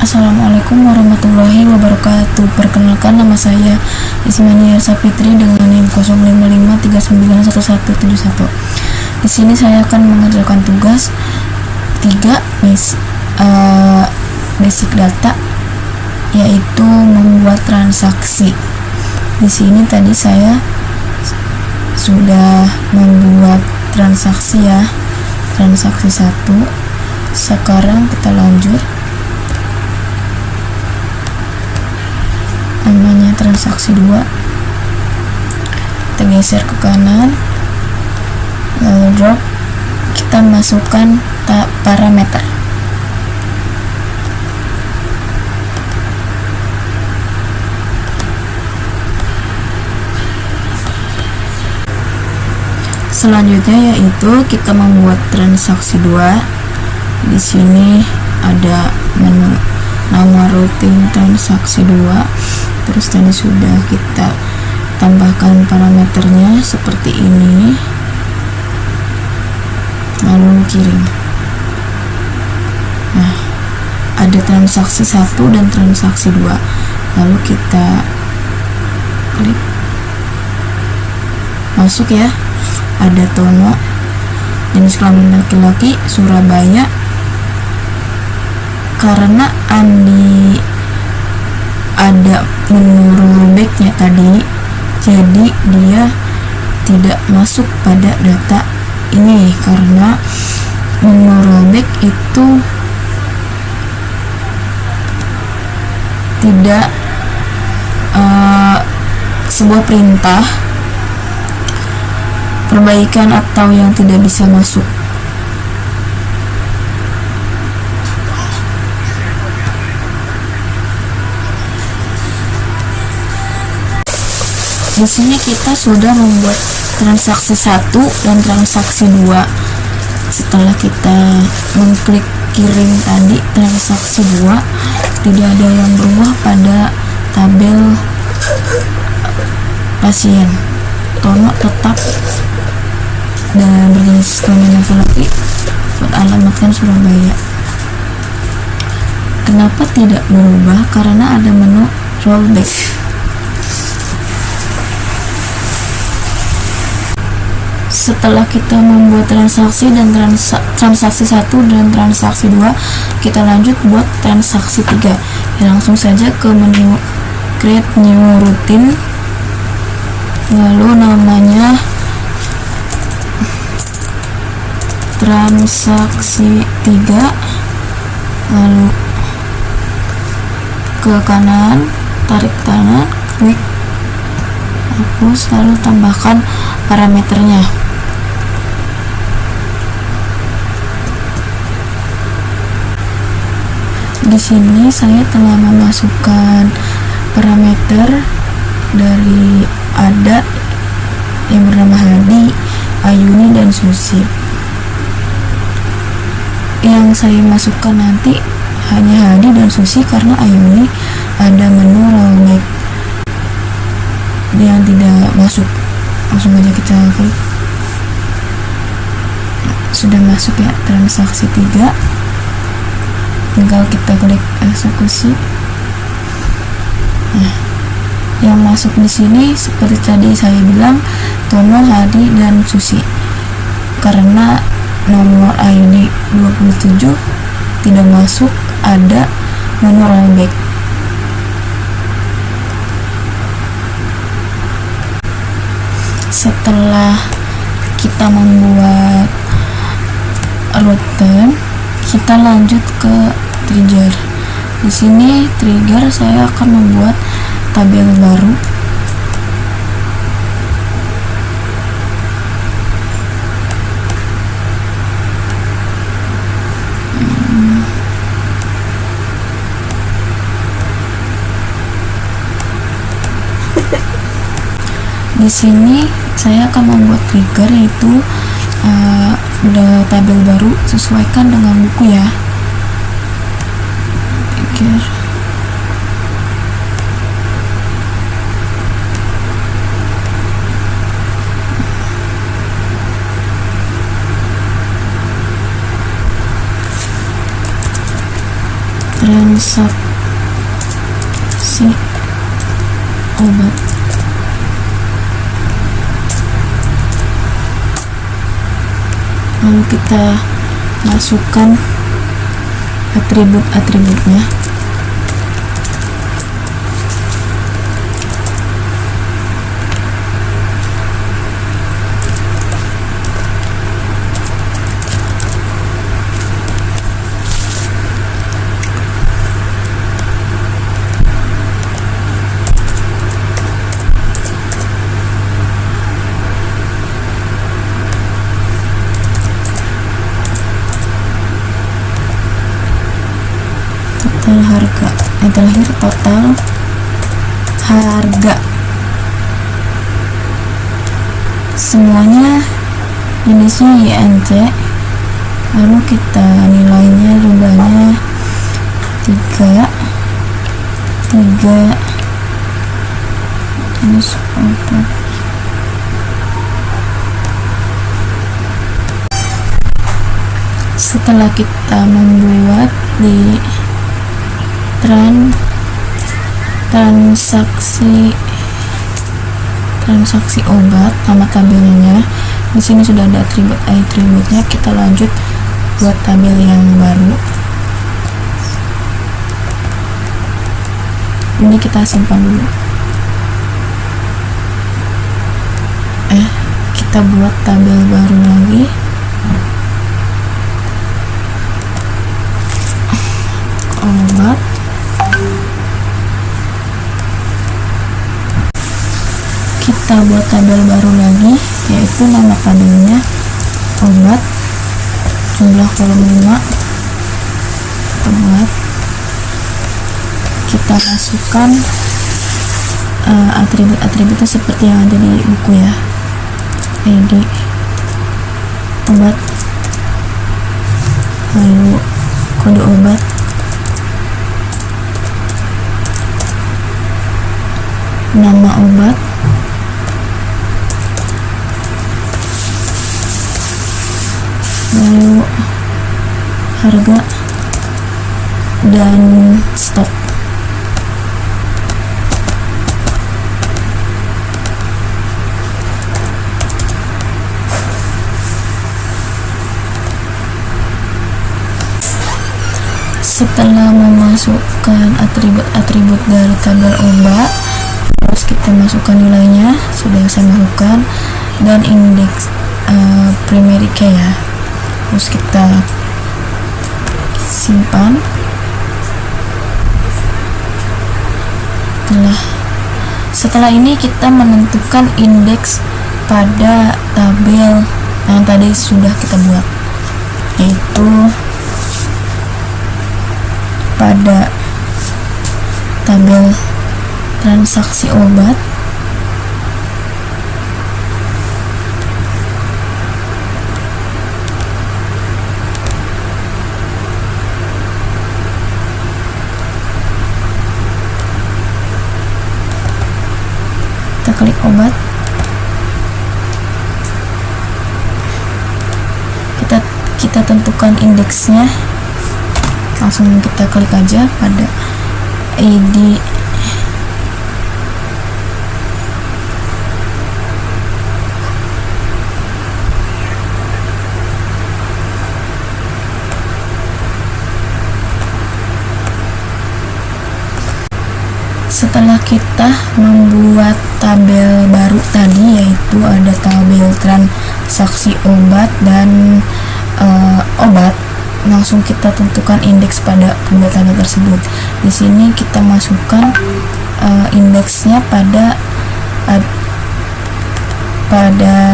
Assalamualaikum warahmatullahi wabarakatuh. Perkenalkan, nama saya Ismani Elsa Fitri dengan NIM 0553911171. Di sini saya akan mengerjakan tugas 3 basic data, yaitu membuat transaksi. Di sini tadi saya sudah membuat transaksi ya, transaksi 1. Sekarang kita lanjut. Namanya transaksi 2, kita geser ke kanan, lalu drop, kita masukkan parameter. Selanjutnya yaitu kita membuat transaksi 2. Di sini ada menu nama rutin transaksi 2. Terus tadi sudah kita tambahkan parameternya seperti ini, lalu kirim. Nah, ada transaksi 1 dan transaksi 2. Lalu kita klik masuk ya. Ada Tono, jenis kelamin laki-laki, Surabaya. Karena Andi ada menu rollbacknya tadi, jadi dia tidak masuk pada data ini karena menu rollback itu tidak sebuah perintah perbaikan atau yang tidak bisa masuk. Di sini kita sudah membuat transaksi 1 dan transaksi 2. Setelah kita mengklik kirim tadi transaksi 2, tidak ada yang berubah pada tabel pasien. Tono tetap dan berjenis kelamin laki-laki, beralamatkan Surabaya. Kenapa tidak berubah? Karena ada menu rollback. Setelah kita membuat transaksi dan transaksi 1 dan transaksi 2, kita lanjut buat transaksi 3. Langsung saja ke menu create new routine, lalu namanya transaksi 3, lalu ke kanan, tarik kanan, klik hapus, lalu tambahkan parameternya. Di sini saya telah memasukkan parameter dari adat yang bernama Hadi, Ayuni, dan Susi. Yang saya masukkan nanti hanya Hadi dan Susi karena Ayuni ada menu rollback yang tidak masuk. Langsung aja kita klik. Sudah masuk ya transaksi 3. Tinggal kita klik eksekusi. Nah, yang masuk di sini seperti tadi saya bilang Tono, Hadi, dan Susi. Karena nomor Ayuni 27 tidak masuk, ada menu rollback. Setelah kita membuat routine, kita lanjut ke trigger. Di sini trigger saya akan membuat tabel baru. Di sini saya akan membuat trigger, yaitu udah tabel baru, sesuaikan dengan buku ya. Trigger. transaksi obat. Lalu kita masukkan atribut-atributnya. Total harga, yang terakhir total harga, semuanya jenisnya INC. Lalu kita nilainya, jumlahnya 3 jenis obat. Setelah kita membuat di transaksi obat sama tabelnya, di sini sudah ada atributnya. Kita lanjut buat tabel yang baru. Ini kita simpan dulu. Kita buat tabel baru lagi. Obat. Kita buat tabel baru lagi, yaitu nama tabelnya obat, jumlah kolom 5. Kita buat, kita masukkan atribut-atributnya seperti yang ada di buku ya. ID obat, lalu kode obat, nama obat, lalu harga dan stok. Setelah memasukkan atribut-atribut dari tabel obat, terus kita masukkan nilainya, sudah saya masukkan, dan indeks primary key ya. Terus kita simpan. Setelah ini kita menentukan indeks pada tabel yang tadi sudah kita buat, yaitu pada tabel transaksi obat. Kita klik obat, kita tentukan indeksnya, langsung kita klik aja pada ID. Setelah kita membuat tabel baru tadi, yaitu ada tabel transaksi obat dan obat, langsung kita tentukan indeks pada kedua tabel tersebut. Di sini kita masukkan indeksnya pada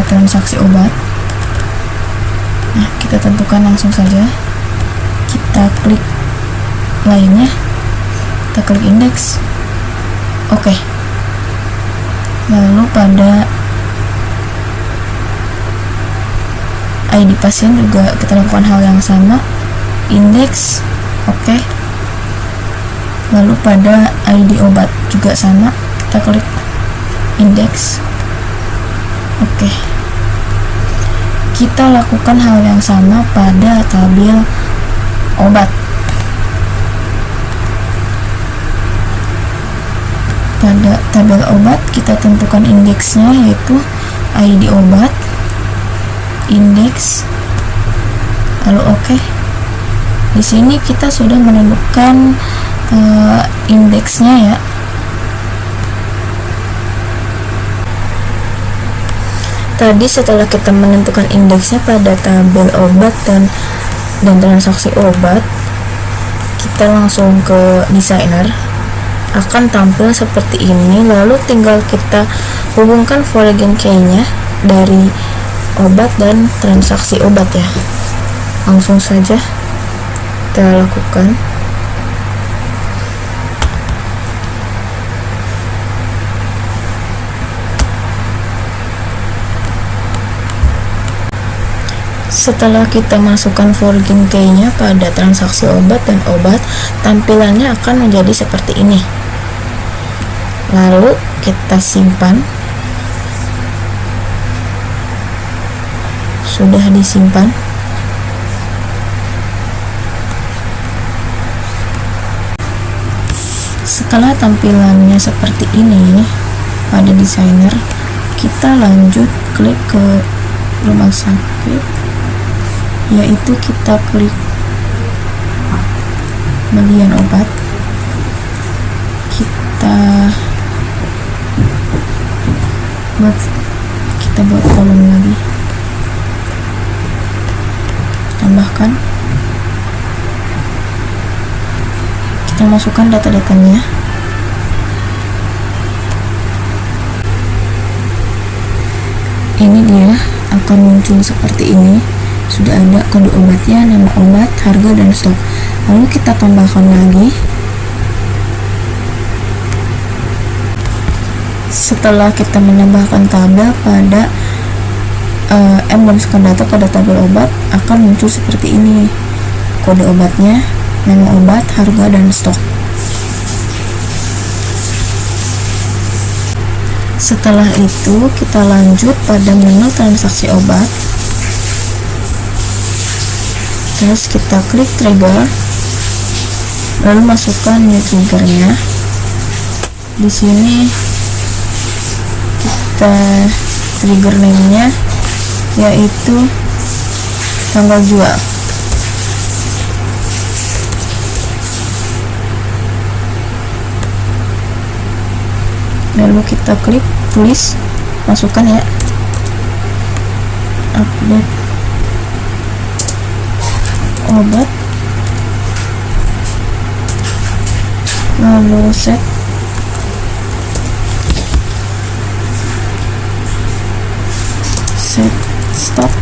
transaksi obat. Nah, kita tentukan langsung saja. Kita klik lainnya, kita klik indeks. Oke. Lalu pada ID pasien juga kita lakukan hal yang sama, indeks. Oke. Lalu pada ID obat juga sama, kita klik indeks. Oke. Kita lakukan hal yang sama pada tabel obat. pada tabel obat kita tentukan indeksnya, yaitu ID obat, indeks, lalu oke. Di sini kita sudah menentukan indeksnya ya. Tadi setelah kita menentukan indeksnya pada tabel obat dan transaksi obat, kita langsung ke designer, akan tampil seperti ini. Lalu tinggal kita hubungkan foreign key-nya dari obat dan transaksi obat ya. Langsung saja kita lakukan. Setelah kita masukkan foreign key-nya pada transaksi obat dan obat, tampilannya akan menjadi seperti ini. Lalu kita simpan. Sudah disimpan. Setelah tampilannya seperti ini pada designer, kita lanjut klik ke rumah sakit, yaitu kita klik bagian obat, kita buat kolom lagi, tambahkan, kita masukkan data-datanya. Ini dia akan muncul seperti ini. Sudah ada kode obatnya, nama obat, harga, dan stok. Lalu kita tambahkan lagi. Setelah kita menambahkan tabel pada memasukkan data pada tabel obat, akan muncul seperti ini. Kode obatnya, nama obat, harga, dan stok. Setelah itu kita lanjut pada menu transaksi obat. Terus kita klik trigger, lalu masukkan new triggernya. Di sini kita trigger name-nya yaitu tanggal jual. Lalu kita klik tulis, masukkan ya, update obat, lalu set stop,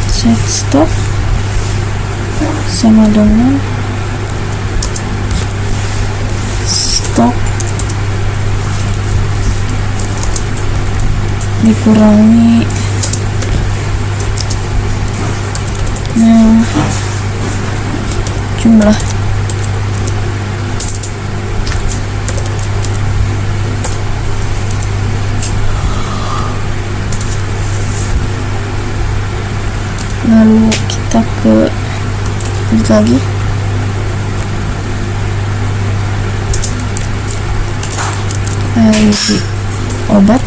set stop sama dengan stop dikurangi jumlah. Lalu kita klik lagi, isi obat,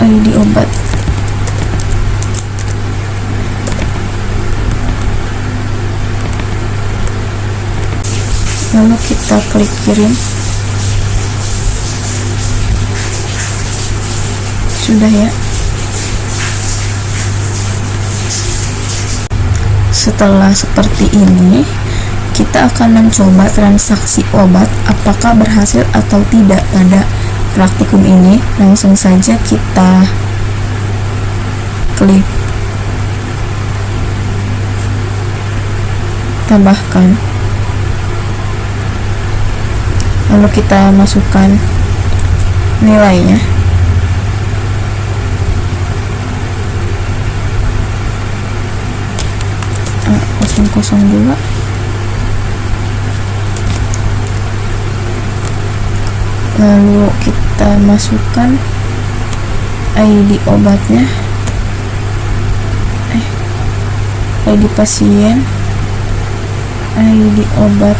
ID obat, lalu kita klik kirim. Sudah ya. Setelah seperti ini, kita akan mencoba transaksi obat apakah berhasil atau tidak pada praktikum ini. Langsung saja kita klik tambahkan, lalu kita masukkan nilainya. A002 lalu kita masukkan ID obatnya, ID pasien, ID obat,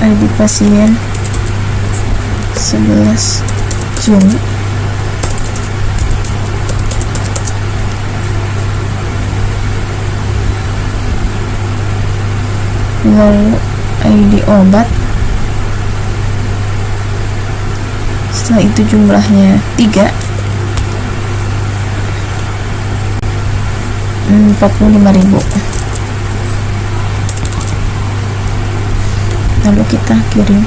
ID pasien 11 Juni, lalu ID obat, setelah itu jumlahnya 3, 45.000, lalu kita kirim.